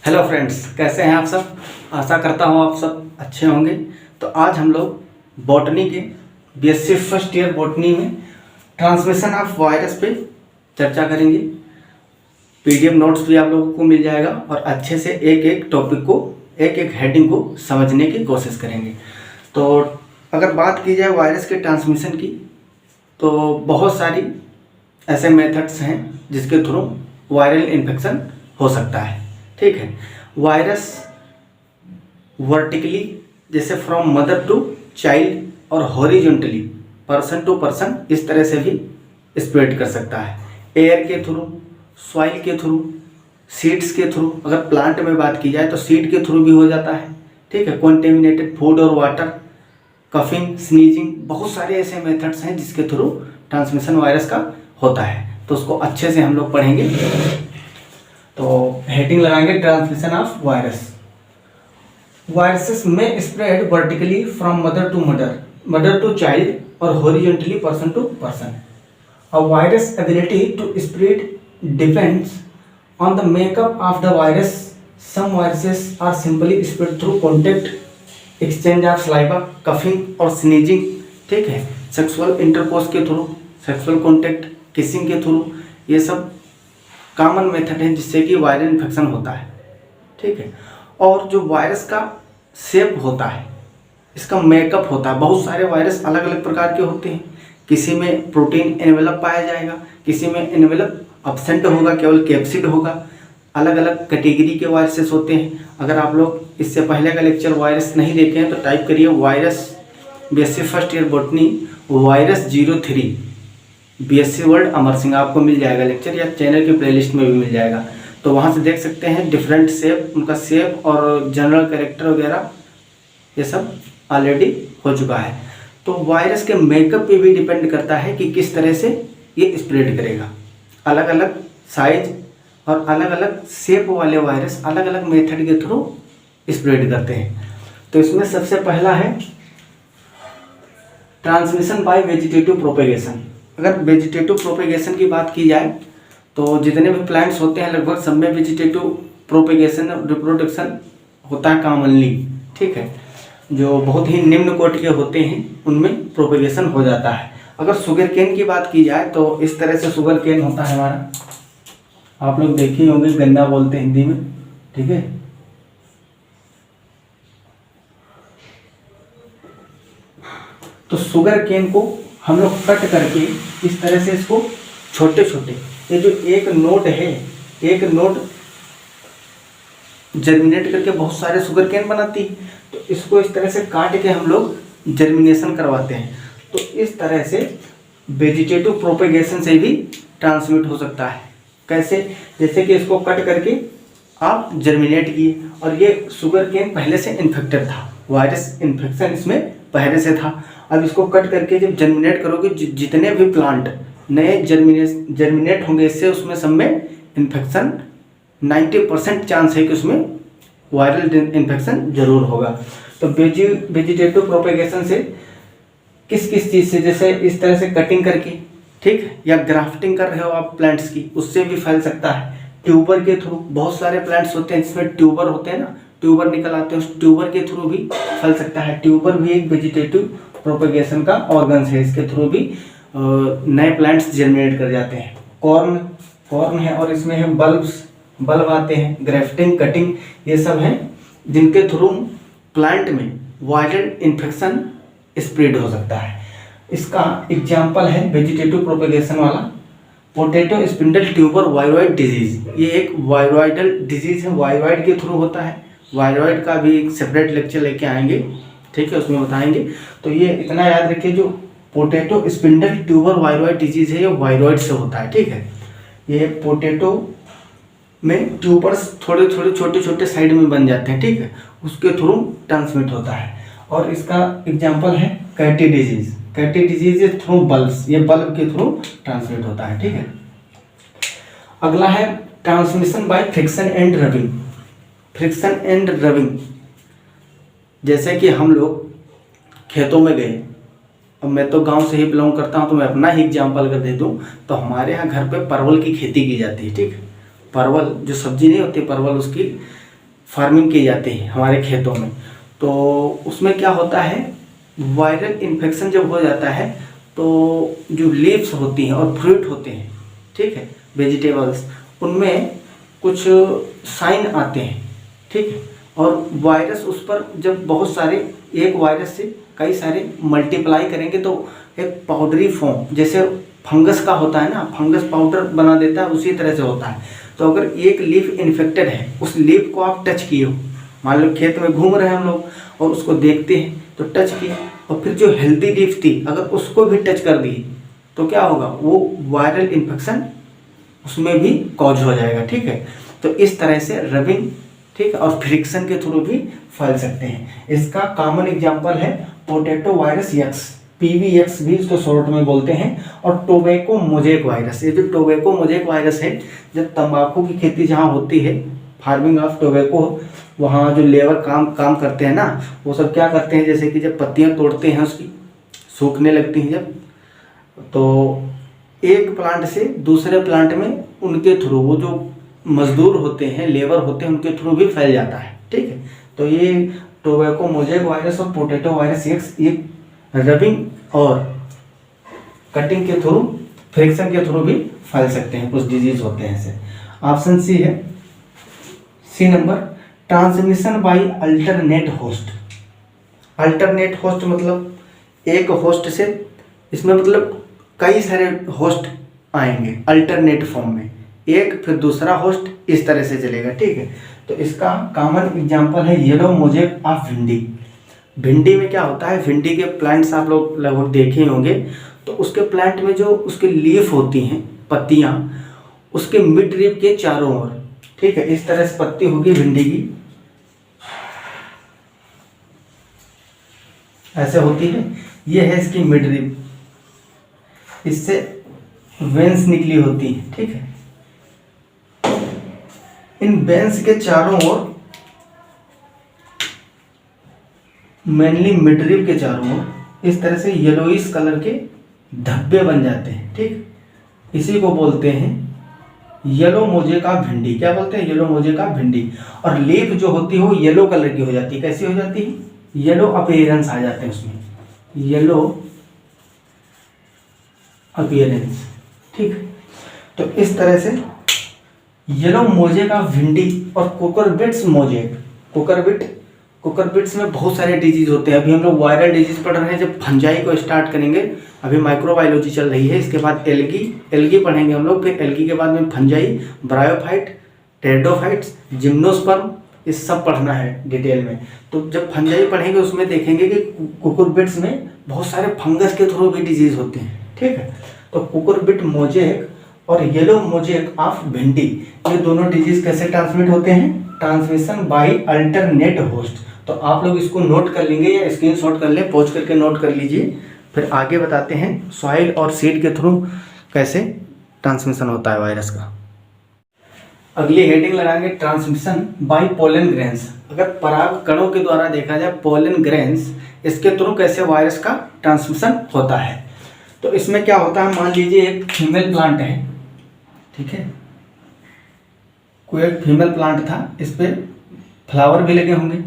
Hello friends, कैसे हैं आप सब। आशा करता हूँ आप सब अच्छे होंगे। तो आज हम लोग बॉटनी के बीएससी फर्स्ट ईयर बॉटनी में ट्रांसमिशन ऑफ वायरस पे चर्चा करेंगे। पीडीएफ नोट्स भी आप लोगों को मिल जाएगा और अच्छे से एक एक टॉपिक को, एक एक हेडिंग को समझने की कोशिश करेंगे। तो अगर बात की जाए वायरस के ट्रांसमिशन की, तो बहुत सारी ऐसे मेथड्स हैं जिसके थ्रू वायरल इन्फेक्शन हो सकता है। ठीक है, वायरस वर्टिकली जैसे फ्रॉम मदर टू चाइल्ड और हॉरिजॉन्टली पर्सन टू पर्सन इस तरह से भी स्प्रेड कर सकता है। एयर के थ्रू, सॉइल के थ्रू, सीड्स के थ्रू, अगर प्लांट में बात की जाए तो सीड के थ्रू भी हो जाता है। ठीक है, कॉन्टेमिनेटेड फूड और वाटर, कफिंग, स्नीजिंग, बहुत सारे ऐसे मेथड्स हैं जिसके थ्रू ट्रांसमिशन वायरस का होता है। तो उसको अच्छे से हम लोग पढ़ेंगे। तो हेडिंग लगाएंगे ट्रांसमिशन ऑफ वायरस। वायरसेस में spread vertically from mother to mother, mother to child और horizontally person to person. A virus ability to spread depends on the makeup of the virus. Some viruses are simply spread through contact, exchange of saliva, coughing और sneezing। ठीक है, sexual intercourse के through, sexual contact, kissing के through, ये सब common method है जिससे कि वायरल इन्फेक्शन होता है। ठीक है, और जो वायरस का शेप होता है, इसका मेकअप होता है। बहुत सारे वायरस अलग अलग प्रकार के होते हैं। किसी में प्रोटीन एनवेलप पाया जाएगा, किसी में एनवेलप अब्सेंट होगा, केवल कैप्सिड होगा। अलग अलग कैटेगरी के वायरसेस होते हैं। अगर आप लोग इससे पहले का लेक्चर वायरस नहीं देखे हैं तो टाइप करिए virus BSc first year botany virus 03 BSc world Amar Singh, आपको मिल जाएगा लेक्चर, या चैनल की प्लेलिस्ट में भी मिल जाएगा। तो वहाँ से देख सकते हैं डिफरेंट शेप, उनका शेप और जनरल कैरेक्टर वगैरह ये सब ऑलरेडी हो चुका है। तो वायरस के मेकअप पे भी डिपेंड करता है कि किस तरह से ये स्प्रेड करेगा। अलग अलग साइज और अलग अलग शेप वाले वायरस अलग अलग मेथड के थ्रू स्प्रेड करते हैं। तो इसमें सबसे पहला है ट्रांसमिशन बाय वेजिटेटिव प्रोपेगेशन। अगर वेजिटेटिव प्रोपेगेशन की बात की जाए तो जितने भी प्लांट्स होते हैं लगभग सब में वेजिटेटिव प्रोपेगेशन, रिप्रोडक्शन होता है कॉमनली। ठीक है, जो बहुत ही निम्न कोटि के होते हैं उनमें प्रोपेगेशन हो जाता है। अगर शुगर केन की बात की जाए तो इस तरह से शुगर केन होता है हमारा, आप लोग देखे होंगे, गन्ना बोलते हैं हिंदी में। ठीक है, तो शुगर केन को हम लोग कट करके इस तरह से इसको छोटे छोटे, ये जो एक नोड है, एक नोड जर्मिनेट करके बहुत सारे शुगर केन बनाती है। तो इसको इस तरह से काट के हम लोग जर्मिनेशन करवाते हैं। तो इस तरह से वेजिटेटिव प्रोपेगेशन से भी ट्रांसमिट हो सकता है। कैसे? जैसे कि इसको कट करके आप जर्मिनेट किए और ये शुगर केन पहले से इन्फेक्टेड था, वायरस इन्फेक्शन इसमें पहले से था। अब इसको कट करके जब जर्मिनेट करोगे, जितने भी प्लांट नए जर्मिनेट होंगे इससे, उसमें सब में इन्फेक्शन 90% चांस है कि उसमें वायरल इन्फेक्शन जरूर होगा। तो वेजिटेटिव प्रोपेगेशन से किस किस चीज़ से, जैसे इस तरह से कटिंग करके, ठीक, या ग्राफ्टिंग कर रहे हो आप प्लांट्स की, उससे भी फैल सकता है। ट्यूबर के थ्रू, बहुत सारे प्लांट्स होते हैं जिसमें ट्यूबर होते हैं ना, ट्यूबर निकल आते हैं, उस ट्यूबर के थ्रू भी फैल सकता है। ट्यूबर भी एक वेजिटेटिव प्रोपेगेशन का ऑर्गन है, इसके थ्रू भी नए प्लांट्स जर्मिनेट कर जाते हैं। कॉर्न है और इसमें है बल्ब आते हैं, ग्राफ्टिंग, कटिंग, ये सब हैं जिनके थ्रू प्लांट में वायरल इन्फेक्शन स्प्रेड हो सकता है। इसका एग्जाम्पल है वेजिटेटिव प्रोपेगेशन वाला potato spindle tuber viroid disease. ये एक वायरॉइडल डिजीज है, वायरॉइड के थ्रू होता है। वायरॉइड का भी एक सेपरेट लेक्चर लेके आएंगे, ठीक है, उसमें बताएंगे। तो ये इतना याद रखिए, जो potato spindle tuber viroid disease है ये वायरॉइड से होता है। ठीक है, ये पोटैटो में ट्यूबर्स थोड़े थोड़े छोटे छोटे साइड में बन जाते हैं, ठीक है, उसके थ्रू ट्रांसमिट होता है। और इसका एग्जाम्पल है कैटी डिजीज। कैटी डिजीज इज थ्रू बल्ब्स, ये बल्ब के थ्रू ट्रांसमिट होता है। ठीक है, अगला है transmission by friction and rubbing. Friction and rubbing, जैसे कि हम लोग खेतों में गए, अब मैं तो गांव से ही बिलोंग करता हूं तो मैं अपना ही एग्जाम्पल कर दे दूं, तो हमारे यहाँ घर पे परवल की खेती की जाती है। ठीक है, परवल जो सब्जी नहीं होती परवल, उसकी फार्मिंग की जाती है हमारे खेतों में, तो उसमें क्या होता है, वायरल इन्फेक्शन जब हो जाता है तो जो लीव्स होती हैं और फ्रूट होते हैं, ठीक है, वेजिटेबल्स, उनमें कुछ साइन आते हैं, ठीक है, और वायरस उस पर जब बहुत सारे, एक वायरस से कई सारे मल्टीप्लाई करेंगे तो एक पाउडरी फॉर्म, जैसे फंगस का होता है ना, फंगस पाउडर बना देता है, उसी तरह से होता है। तो अगर एक लीफ इन्फेक्टेड है, उस लीफ को आप टच किए हो, मान लो खेत में घूम रहे हैं हम लोग और उसको देखते हैं तो टच किए, और फिर जो हेल्दी लीफ थी अगर उसको भी टच कर दी तो क्या होगा, वो वायरल इन्फेक्शन उसमें भी कॉज हो जाएगा, ठीक है। तो इस तरह से रबिंग, ठीक है, और फ्रिक्शन के थ्रू भी फैल सकते हैं। इसका कॉमन एग्जांपल है पोटैटो वायरस एक्स, PVX भी इसको शॉर्ट में बोलते हैं, और टोबैको मोजेक वायरस। ये जो टोबैको मोजेक वायरस है, जब तंबाकू की खेती जहाँ होती है, फार्मिंग ऑफ टोबैको, वहाँ जो लेबर काम करते हैं ना, वो सब क्या करते हैं, जैसे कि जब पत्तियाँ तोड़ते हैं उसकी, सूखने लगती हैं जब, तो एक प्लांट से दूसरे प्लांट में उनके थ्रू, वो जो मजदूर होते हैं, लेबर होते हैं, उनके थ्रू भी फैल जाता है, ठीक है। तो ये टोबैको मोजेक वायरस और पोटैटो वायरस ये रबिंग और कटिंग के थ्रू, फ्रिक्शन के थ्रू भी फैल सकते हैं, कुछ डिजीज होते हैं ऐसे। ऑप्शन सी है, C number, transmission by alternate host. Alternate host मतलब एक होस्ट से, इसमें मतलब कई सारे होस्ट आएंगे अल्टरनेट फॉर्म में, एक फिर दूसरा होस्ट, इस तरह से चलेगा, ठीक है। तो इसका कॉमन एग्जांपल है येलो मोजेक ऑफ भिंडी। भिंडी में क्या होता है, भिंडी के प्लांट्स आप लोग लगभग देखे होंगे, तो उसके प्लांट में जो उसके लीफ होती हैं, पत्तियां, उसके मिड रिब के चारों ओर, ठीक है, इस तरह से पत्ती होगी भिंडी की, ऐसे होती है, ये है इसकी मिड रिब, इससे वेंस निकली होती है, ठीक है। इन वेंस के चारों ओर, मेनली मिड रिब के चारों ओर, इस तरह से येलोइश कलर के धब्बे बन जाते हैं, ठीक। इसी को बोलते हैं येलो मोजेक ऑफ भिंडी। क्या बोलते हैं, येलो मोजेक ऑफ भिंडी। और लीफ जो होती है वो येलो कलर की हो जाती है। कैसी हो जाती है, येलो अपीयरेंस आ जाते हैं उसमें, येलो अपीयरेंस, ठीक। तो इस तरह से येलो मोजेक ऑफ भिंडी और कुकुरबिट्स मोजेक। कुकुरबिट्स में बहुत सारे डिजीज होते हैं। अभी हम लोग वायरल डिजीज पढ़ रहे हैं, जब फंजाई को स्टार्ट करेंगे, अभी माइक्रोबायोलॉजी चल रही है, इसके बाद एल्गी पढ़ेंगे हम लोग, फिर एल्गी के बाद में फंजाई, ब्रायोफाइट, टेरिडोफाइट्स, जिम्नोस्पर्म, ये सब पढ़ना है डिटेल में। तो जब फंजाई पढ़ेंगे उसमें देखेंगे कि कुकुरबिट्स में बहुत सारे फंगस के थ्रू भी डिजीज होते हैं, ठीक है। तो कुकुरबिट मोजेक और येलो मोजेक ऑफ भिंडी, ये दोनों डिजीज कैसे ट्रांसमिट होते हैं, ट्रांसमिशन बाय अल्टरनेट होस्ट। तो आप लोग इसको नोट कर लेंगे या स्क्रीनशॉट कर लें, पॉज करके नोट कर लीजिए। फिर आगे बताते हैं सॉइल और सीड के थ्रू कैसे ट्रांसमिशन होता है वायरस का। अगली हेडिंग लगाएंगे ट्रांसमिशन बाय पोलन ग्रेन्स। अगर पराग कणों के द्वारा देखा जाए पोलन ग्रेन्स, इसके थ्रू कैसे वायरस का ट्रांसमिशन होता है। तो इसमें क्या होता है, मान लीजिए एक फीमेल प्लांट है, ठीक है, कोई एक फीमेल प्लांट था, इस पे फ्लावर भी लगे होंगे,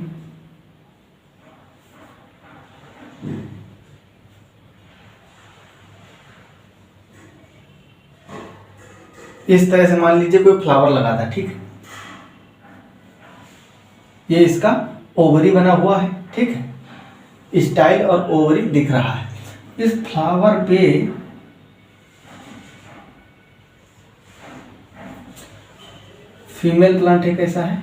इस तरह से मान लीजिए कोई फ्लावर लगा था, ठीक है, ये इसका ओवरी बना हुआ है, ठीक है, स्टाइल और ओवरी दिख रहा है। इस फ्लावर पे फीमेल प्लांट है, कैसा है,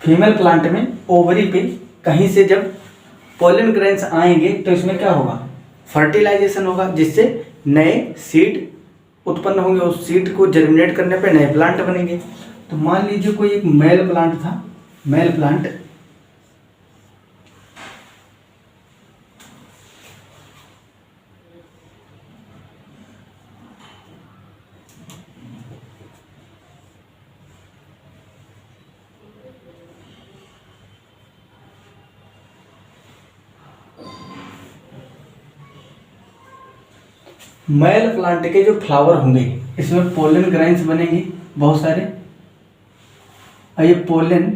फीमेल प्लांट में ओवरी पे कहीं से जब पोलन ग्रेन्स आएंगे तो इसमें क्या होगा, फर्टिलाइजेशन होगा, जिससे नए सीड उत्पन्न होंगे, उस सीड को जर्मिनेट करने पे नए प्लांट बनेंगे। तो मान लीजिए कोई एक मेल प्लांट था, मेल प्लांट, मेल प्लांट के जो फ्लावर होंगे इसमें पोलन ग्रेन्स बनेंगे बहुत सारे, और ये पोलन,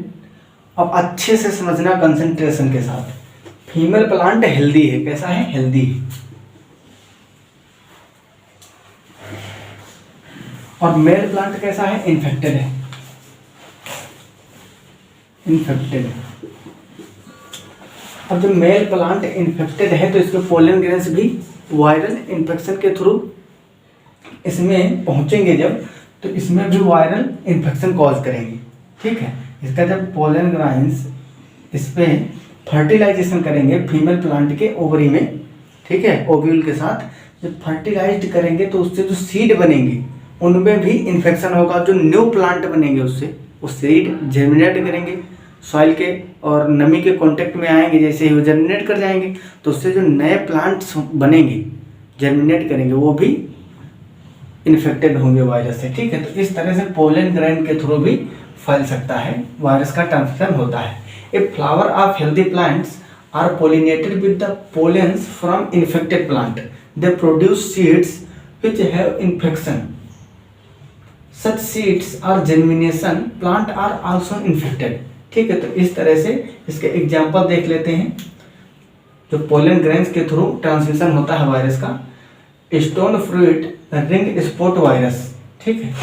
अब अच्छे से समझना कंसंट्रेशन के साथ। फीमेल प्लांट हेल्दी है, कैसा है? हेल्दी है। और मेल प्लांट कैसा है? इन्फेक्टेड है, इन्फेक्टेड है। अब जब मेल प्लांट इन्फेक्टेड है तो इसके पोलन ग्रेन्स भी वायरल इन्फेक्शन के थ्रू इसमें पहुंचेंगे जब, तो इसमें भी वायरल इन्फेक्शन कॉज करेंगे। ठीक है, इसका जब पोलन ग्रेन्स इस पे फर्टिलाइजेशन करेंगे फीमेल प्लांट के ओवरी में, ठीक है, ओव्यूल के साथ जब फर्टिलाइज्ड करेंगे तो उससे जो सीड बनेंगे उनमें भी इन्फेक्शन होगा। जो न्यू प्लांट बनेंगे उससे वो सीड जर्मिनेट करेंगे, सॉइल के और नमी के कांटेक्ट में आएंगे, जैसे ही वो जर्मिनेट कर जाएंगे तो उससे जो नए प्लांट्स बनेंगे, जर्मिनेट करेंगे, वो भी इन्फेक्टेड होंगे वायरस से। ठीक है, तो इस तरह से पोलन ग्रेन के थ्रू भी फैल सकता है, वायरस का ट्रांसमिशन होता है। A flower of healthy plants are pollinated with the pollens from infected plant, they produce seeds which have infection, such seeds are germination plant are also infected. ठीक है, तो इस तरह से इसके एग्जाम्पल देख लेते हैं जो पोलन ग्रेन्स के थ्रू ट्रांसमिशन होता है वायरस का। Stone fruit ring spot virus, ठीक है,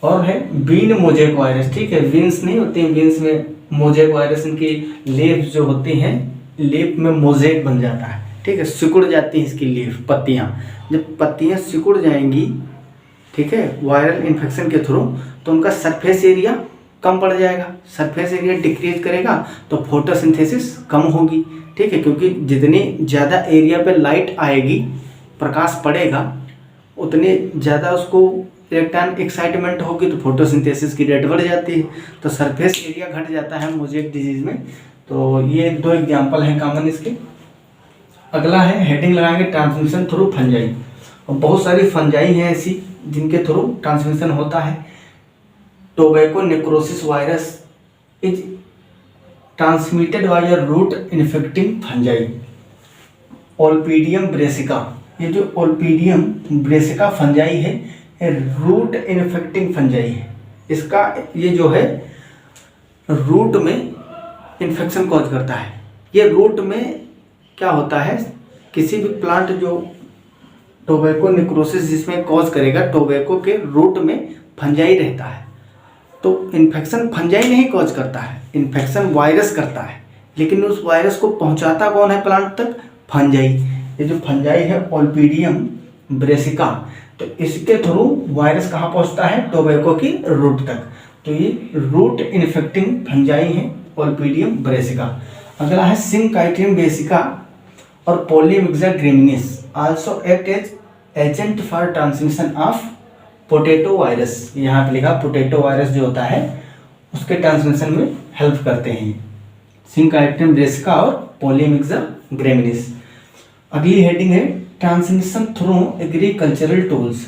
और है बीन मोजेक वायरस। ठीक है, बीन्स नहीं होती हैं, बीन्स में मोजेक वायरस, इनकी लीफ जो होती हैं, लीफ में मोजेक बन जाता है। ठीक है, सिकुड़ जाती है इसकी लीफ, पत्तियाँ, जब पत्तियाँ सिकुड़ जाएंगी, ठीक है, वायरल इन्फेक्शन के थ्रू, तो उनका सरफेस एरिया कम पड़ जाएगा। सरफेस एरिया डिक्रीज करेगा तो फोटोसिंथेसिस कम होगी। ठीक है, क्योंकि जितनी ज़्यादा एरिया पे लाइट आएगी, प्रकाश पड़ेगा, उतनी ज़्यादा उसको इलेक्ट्रॉन एक्साइटमेंट होगी तो फोटोसिंथेसिस की रेट बढ़ जाती है, तो सरफेस एरिया घट जाता है मोजेक डिजीज में। तो ये दो एग्जाम्पल हैं कॉमन इसके। अगला है, हेडिंग लगाएंगे ट्रांसमिशन थ्रू फंजाई। और बहुत सारी फंजाई हैं ऐसी जिनके थ्रू ट्रांसमिशन होता है। Tobacco necrosis virus is transmitted by a root infecting fungi. Olpidium brassica, ये जो ओल्पीडियम ब्रेसिका फंजाई है, रूट इन्फेक्टिंग फंजाई है। इसका ये जो है रूट में इन्फेक्शन कॉज करता है। ये रूट में क्या होता है, किसी भी प्लांट जो टोबैको नेक्रोसिस जिसमें कॉज करेगा, टोबैको के रूट में फंजाई रहता है। तो इन्फेक्शन फंजाई नहीं कॉज करता है, इन्फेक्शन वायरस करता है, लेकिन उस वायरस को पहुंचाता कौन है प्लांट तक? फंजाई। ये जो फंजाई है ओल्पीडियम ब्रेसिका, तो इसके थ्रू वायरस कहाँ पहुंचता है? टोबैको की रूट तक। तो ये रूट इन्फेक्टिंग फंजाई है ओल्पीडियम ब्रेसिका। अगला है सिंकाइट्रियम बेसिका और polymyxa graminis also act as agent for transmission of potato virus. यहाँ पे लिखा पोटैटो वायरस जो होता है उसके ट्रांसमिशन में हेल्प करते हैं सिंकाइट्रियम ब्रेसिका और पॉलीमिक्सा ग्रेमिनिस। अगली हेडिंग है ट्रांसमिशन थ्रू एग्रीकल्चरल टूल्स।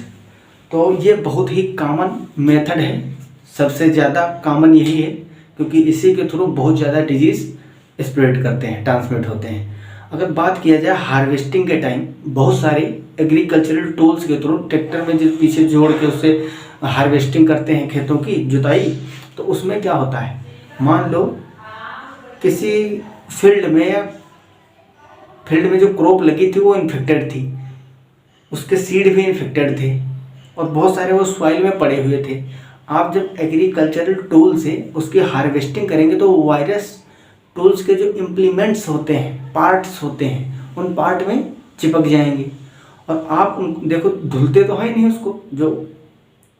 तो ये बहुत ही कॉमन मेथड है, सबसे ज़्यादा कॉमन यही है, क्योंकि इसी के थ्रू बहुत ज़्यादा डिजीज़ स्प्रेड करते हैं, ट्रांसमिट होते हैं। अगर बात किया जाए हार्वेस्टिंग के टाइम, बहुत सारे एग्रीकल्चरल टूल्स के थ्रू ट्रैक्टर में जो पीछे जोड़ के उससे हार्वेस्टिंग करते हैं खेतों की जुताई, तो उसमें क्या होता है, मान लो किसी फील्ड में जो क्रॉप लगी थी वो इन्फेक्टेड थी, उसके सीड भी इन्फेक्टेड थे और बहुत सारे वो सॉइल में पड़े हुए थे। आप जब एग्रीकल्चरल टूल से उसकी हार्वेस्टिंग करेंगे तो वायरस टूल्स के जो इम्प्लीमेंट्स होते हैं, पार्ट्स होते हैं, उन पार्ट में चिपक जाएंगे और आप देखो धुलते तो है नहीं उसको। जो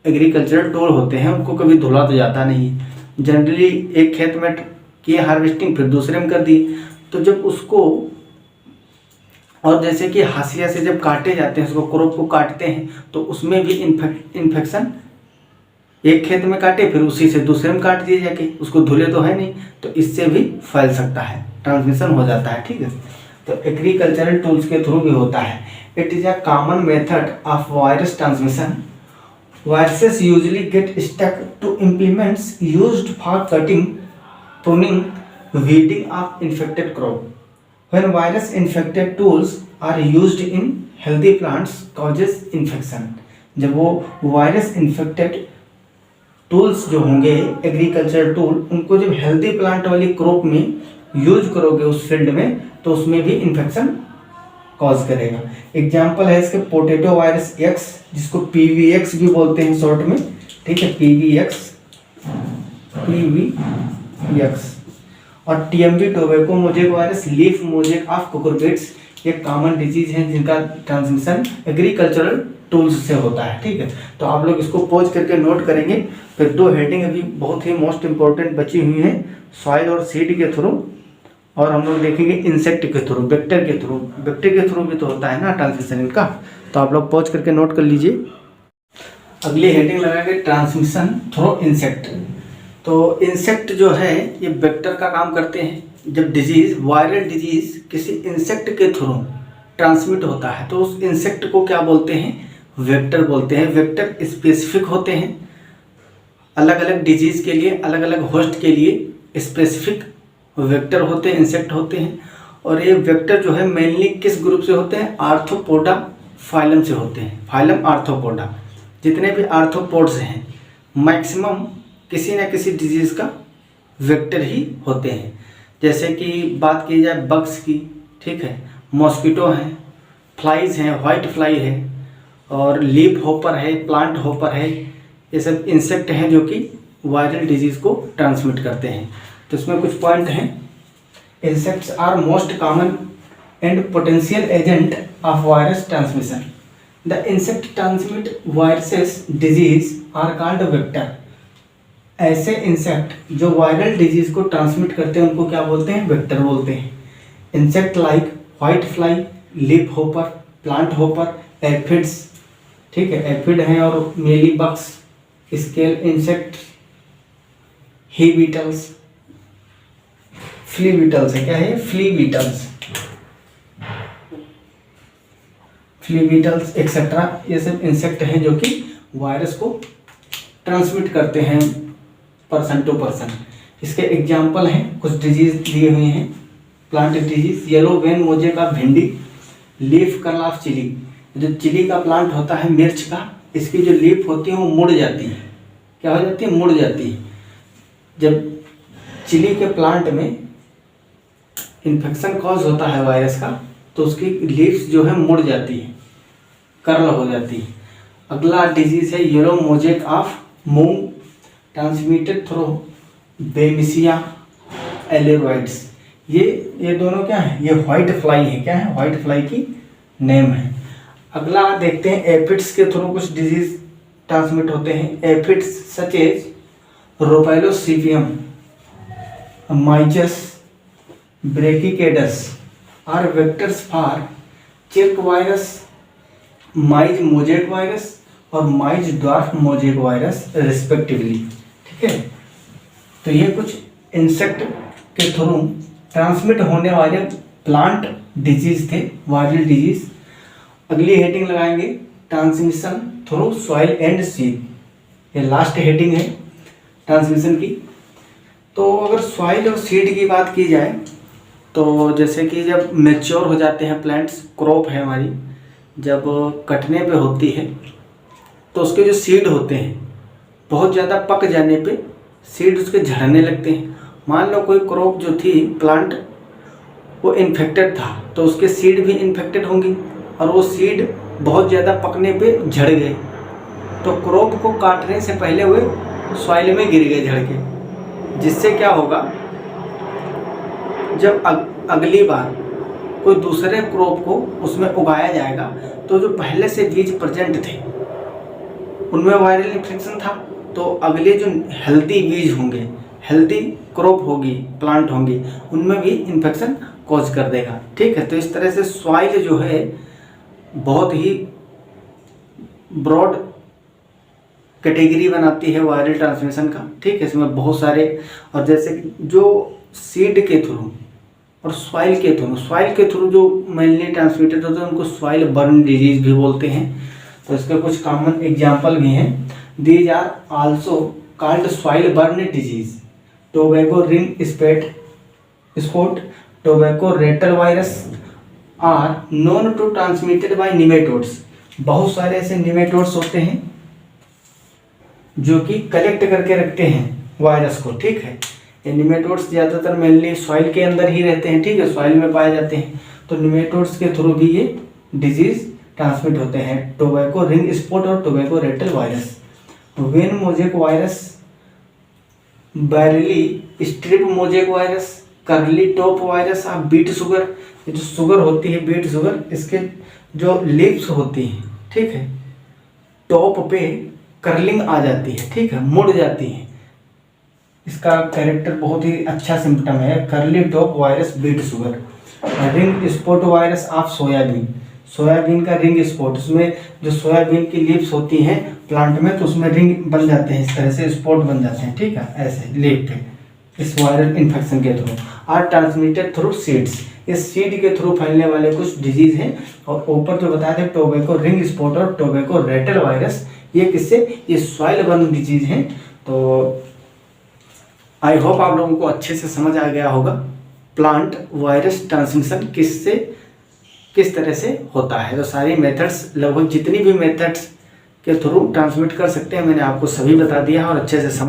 एग्रीकल्चरल टूल होते हैं उनको कभी धुला तो जाता नहीं, जनरली एक खेत में किए हार्वेस्टिंग फिर दूसरे में कर दी, तो जब उसको, और जैसे कि हाशिया से जब काटे जाते हैं, उसको क्रॉप को काटते हैं, तो उसमें भी इन्फेक्शन, एक खेत में काटे फिर उसी से दूसरे में काट दिए जाके, उसको धुले तो है नहीं, तो इससे भी फैल सकता है, ट्रांसमिशन हो जाता है। ठीक है, तो एग्रीकल्चरल टूल्स के थ्रू भी होता है। It is a common method of virus transmission. Viruses usually get stuck to implements used for cutting, pruning, weeding of infected crop. When virus infected tools are used in healthy plants causes infection। जब वो virus infected tools जो होंगे agriculture tool, उनको जब healthy plant वाली crop में use करोगे उस फील्ड में, तो उसमें भी इन्फेक्शन कॉज करेगा। एग्जाम्पल है इसके पोटैटो वायरस एक्स, जिसको PVX भी बोलते हैं शॉर्ट में, ठीक है, PVX और TMV tobacco mosaic virus, leaf mosaic of cucurbits, ये कॉमन डिजीज हैं जिनका ट्रांसमिशन एग्रीकल्चरल टूल्स से होता है। ठीक है, तो आप लोग इसको पॉज करके नोट करेंगे। फिर 2 हेडिंग अभी बहुत ही मोस्ट इंपॉर्टेंट बची हुई हैं, सॉइल और सीड के थ्रू, और हम लोग देखेंगे इंसेक्ट के थ्रू, वेक्टर के थ्रू। वेक्टर के थ्रू भी तो होता है ना ट्रांसमिशन इनका, तो आप लोग पॉज करके नोट कर लीजिए। अगली हेडिंग लगाएंगे ट्रांसमिशन थ्रू इंसेक्ट। तो इंसेक्ट जो है ये वेक्टर का काम करते हैं। जब डिजीज, वायरल डिजीज किसी इंसेक्ट के थ्रू ट्रांसमिट होता है तो उस इंसेक्ट को क्या बोलते हैं, वेक्टर बोलते हैं। वेक्टर स्पेसिफिक होते हैं, अलग अलग डिजीज के लिए, अलग अलग होस्ट के लिए स्पेसिफिक वेक्टर होते हैं, इंसेक्ट होते हैं। और ये वेक्टर जो है मेनली किस ग्रुप से होते हैं, आर्थ्रोपोडा फाइलम से होते हैं। फाइलम आर्थ्रोपोडा, जितने भी आर्थ्रोपोड्स हैं मैक्सिमम किसी न किसी डिजीज़ का वेक्टर ही होते हैं। जैसे कि बात की जाए बग्स की, ठीक है, मॉस्किटो हैं, फ्लाइज हैं, वाइट फ्लाई है, और लीफ होपर है, प्लांट होपर है, ये सब इंसेक्ट हैं जो कि वायरल डिजीज़ को ट्रांसमिट करते हैं। तो इसमें कुछ पॉइंट हैं। Insects are most common and potential agent of virus transmission. The insect transmit viruses disease are called vector. ऐसे इंसेक्ट जो वायरल डिजीज को ट्रांसमिट करते हैं उनको क्या बोलते हैं, वेक्टर बोलते हैं। Insect like white fly, leaf hopper, plant hopper, aphids, ठीक है, एफिड हैं, और मेली बग्स, स्केल इंसेक्ट, ही बीटल्स, फ्ली बीटल्स है, क्या है, flea beetles, flea beetles etcetera, ये सब इंसेक्ट हैं जो कि वायरस को ट्रांसमिट करते हैं पर्सन टू पर्सन। इसके एग्जाम्पल हैं, कुछ डिजीज दिए हुए हैं। Plant disease, yellow vein mosaic of भिंडी, लीफ कर्ल ऑफ चिली। जो चिली का प्लांट होता है, मिर्च का, इसकी जो लीफ होती है वो मुड़ जाती है। क्या हो जाती है, मुड़ जाती है। जब चिली के प्लांट में इन्फेक्शन कॉज होता है वायरस का, तो उसकी लीव्स जो है मुड़ जाती है, कर्ल हो जाती है। अगला डिजीज है yellow mosaic of moong, transmitted through bemisia aleyrodids. ये दोनों क्या है, ये व्हाइट फ्लाई है, क्या है, व्हाइट फ्लाई की नेम है। अगला देखते हैं एफिड्स के थ्रू कुछ डिजीज ट्रांसमिट होते हैं। Aphids such as rhopalosiphum, myzus, brachycaudus are vectors for chirk virus, maize mosaic virus और maize dwarf mosaic virus respectively. ठीक है, तो ये कुछ इंसेक्ट के थ्रू ट्रांसमिट होने वाले प्लांट डिजीज थे, वायरल डिजीज। अगली हेडिंग लगाएंगे transmission through soil and seed. ये लास्ट हेडिंग है ट्रांसमिशन की। तो अगर सॉइल और सीड की बात की जाए तो जैसे कि जब मैच्योर हो जाते हैं प्लांट्स, क्रॉप है हमारी, जब कटने पे होती है तो उसके जो सीड होते हैं बहुत ज़्यादा पक जाने पे सीड उसके झड़ने लगते हैं। मान लो कोई क्रॉप जो थी, प्लांट, वो इन्फेक्टेड था तो उसके सीड भी इन्फेक्टेड होंगी, और वो सीड बहुत ज़्यादा पकने पे झड़ गए, तो क्रॉप को काटने से पहले वे सॉइल में गिर गए झड़ के। जिससे क्या होगा, जब अगली बार कोई दूसरे क्रॉप को उसमें उगाया जाएगा तो जो पहले से बीज प्रेजेंट थे उनमें वायरल इन्फेक्शन था, तो अगले जो हेल्दी बीज होंगे, हेल्दी क्रॉप होगी, प्लांट होंगी, उनमें भी इन्फेक्शन कॉज कर देगा। ठीक है, तो इस तरह से सॉइल जो है बहुत ही ब्रॉड कैटेगरी बनाती है वायरल ट्रांसमिशन का। ठीक है, इसमें बहुत सारे, और जैसे जो सीड के थ्रू और सॉइल के थ्रू जो मेनली ट्रांसमिटेड होते हैं उनको सॉइल बर्न डिजीज भी बोलते हैं। तो इसके कुछ कॉमन एग्जाम्पल भी हैं। These are also called soil burn disease, tobacco ring spot, tobacco rattle virus are known to transmitted by nematodes. बहुत सारे ऐसे निमेटोड्स होते हैं जो कि कलेक्ट करके रखते हैं वायरस को, ठीक है। ये निमेटोड्स ज़्यादातर मेनली सॉइल के अंदर ही रहते हैं, ठीक है, सॉइल में पाए जाते हैं। तो निमेटोड्स के थ्रू भी ये डिजीज ट्रांसमिट होते हैं, टोबैको रिंग स्पॉट और tobacco rattle virus. When mosaic virus, बैरली strip mosaic virus, करली टॉप वायरस और बीट शुगर। ये जो शुगर होती है बीट शुगर, इसके जो लिप्स होती हैं, ठीक है, टॉप पे कर्लिंग आ जाती है, ठीक है, मुड़ जाती है। इसका कैरेक्टर बहुत ही अच्छा सिम्टम है, curly top virus beet sugar. Ring spot virus of soybean, soybean का रिंग स्पॉट, उसमें जो सोयाबीन की लीव्स होती हैं प्लांट में, तो उसमें रिंग बन जाते हैं, इस तरह से स्पॉट बन जाते हैं, ठीक है, ऐसे लीफ पे, इस वायरल इन्फेक्शन के through. Are transmitted through seeds, इस सीड के थ्रू फैलने वाले कुछ डिजीज हैं। और ऊपर जो बताया था टोबैको रिंग स्पॉट और टोबैको रेटल वायरस, ये किससे, ये सॉइल बर्न डिजीज हैं। तो आई होप आप लोगों को अच्छे से समझ आ गया होगा प्लांट वायरस ट्रांसमिशन किससे किस तरह से होता है। तो सारी मेथड्स, लगभग जितनी भी मेथड्स के थ्रू ट्रांसमिट कर सकते हैं, मैंने आपको सभी बता दिया और अच्छे से समझ